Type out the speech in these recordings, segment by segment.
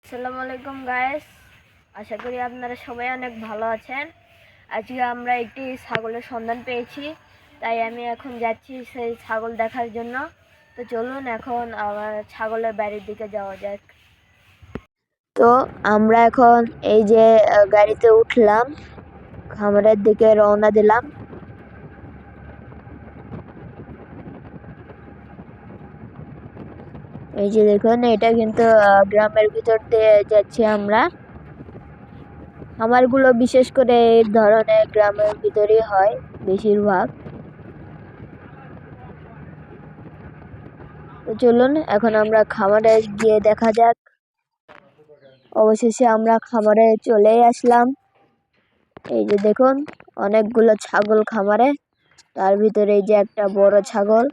আসসালামু আলাইকুম গাইস, আশা করি আপনারা সবাই অনেক ভালো আছেন। আজকে আমরা একটি ছাগলের সন্ধান পেয়েছি, তাই আমি এখন যাচ্ছি সেই ছাগল দেখার জন্য। তো চলুন এখন আমার ছাগলের বাড়ির দিকে যাওয়া যাক। তো আমরা এখন এই যে গাড়িতে উঠলাম, খামারের দিকে রওনা দিলাম। এই যে দেখুন, এটা কিন্তু গ্রামের ভিতর দিয়ে যাচ্ছি আমরা। খামারগুলো বিশেষ করে এই ধরনের গ্রামের ভিতরেই হয় বেশিরভাগ। তো চলুন এখন আমরা খামারে গিয়ে দেখা যাক। অবশেষে আমরা খামারে চলে আসলাম। এই যে দেখুন, অনেকগুলো ছাগল খামারে, তার ভিতরে এই যে একটা বড় ছাগল,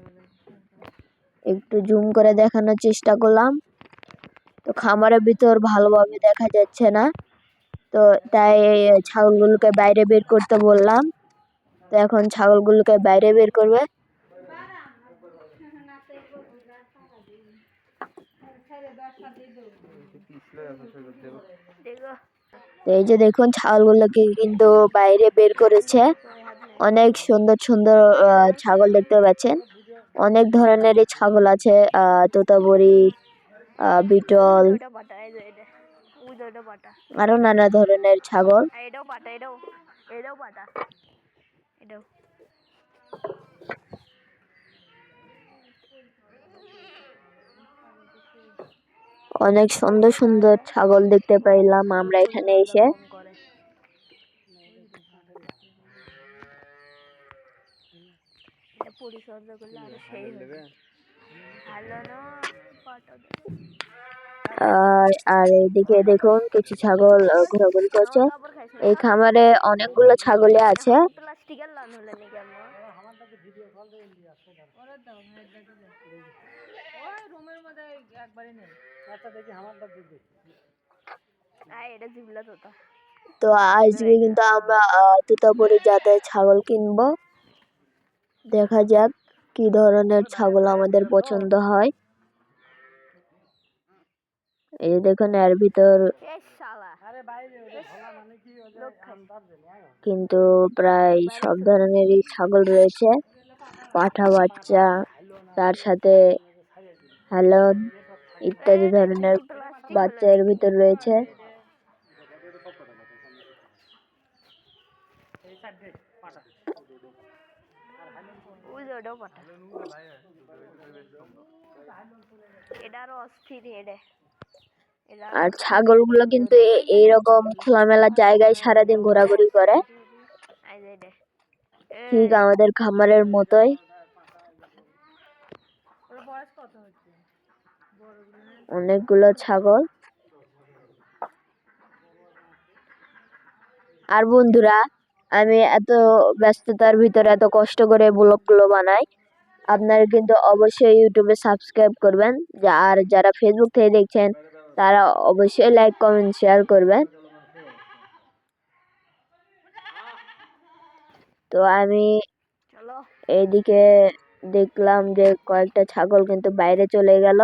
একটু জুম করে দেখানোর চেষ্টা করলাম। তো খামারের ভিতর ভালোভাবে দেখা যাচ্ছে না, তো তাই ছাগলগুলোকে বাইরে বের করতে বললাম। তো এখন ছাগলগুলোকে বাইরে বের করবে। এই যে দেখুন, ছাগলগুলোকে কিন্তু বাইরে বের করেছে। অনেক সুন্দর সুন্দর ছাগল দেখতে পাচ্ছেন। অনেক ধরনেরই ছাগল আছে, তোতাপুরি, বিটল, আরো নানা ধরনের ছাগল। অনেক সুন্দর সুন্দর ছাগল দেখতে পাইলাম আমরা এখানে এসে। পরিচর্যা করলে আরো সেই হবে। আর এইদিকে দেখুন, কিছু ছাগল ঘোরাঘুরি করছে। এই খামারে অনেকগুলো ছাগলই আছে। তো আজকে কিন্তু আমরা তোতাপুরি জাতের ছাগল কিনবো। দেখা যাক কি ধরনের ছাগল আমাদের পছন্দ হয়। এই দেখুন, এর ভিতর কিন্তু প্রায় সব ধরনেরই ছাগল রয়েছে। পাঠা বাচ্চা, তার সাথে হেলন ইত্যাদি ধরনের বাচ্চা এর ভিতর রয়েছে। আর ছাগলগুলো কিন্তু এইরকম খোলামেলা জায়গায় সারাদিন ঘোরাঘুরি করে, ঠিক আমাদের খামারের মতোই। অনেকগুলো ছাগল। আর বন্ধুরা, আমি এত ব্যস্ততার ভিতরে এত কষ্ট করে ব্লগগুলো বানাই, আপনারা কিন্তু অবশ্যই ইউটিউবে সাবস্ক্রাইব করবেন। আর যারা ফেসবুক থেকে দেখছেন তারা অবশ্যই লাইক কমেন্ট শেয়ার করবেন। তো আমি এইদিকে দেখলাম যে কয়েকটা ছাগল কিন্তু বাইরে চলে গেল।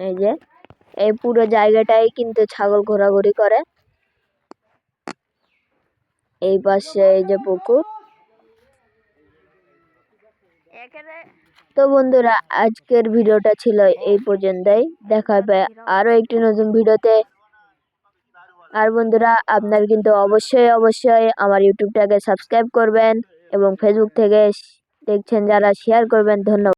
এই যে এই পুরো জায়গাটাই কিন্তু ছাগল ঘোরাঘুরি করে। এই পাশে এই যে পুকুর। তো বন্ধুরা, আজকের ভিডিওটা ছিল এই পর্যন্তই। দেখা হবে আরো একটি নতুন ভিডিওতে। আর বন্ধুরা, আপনারা কিন্তু অবশ্যই আমার ইউটিউবটাকে সাবস্ক্রাইব করবেন এবং ফেসবুক থেকে দেখছেন যারা শেয়ার করবেন। ধন্যবাদ।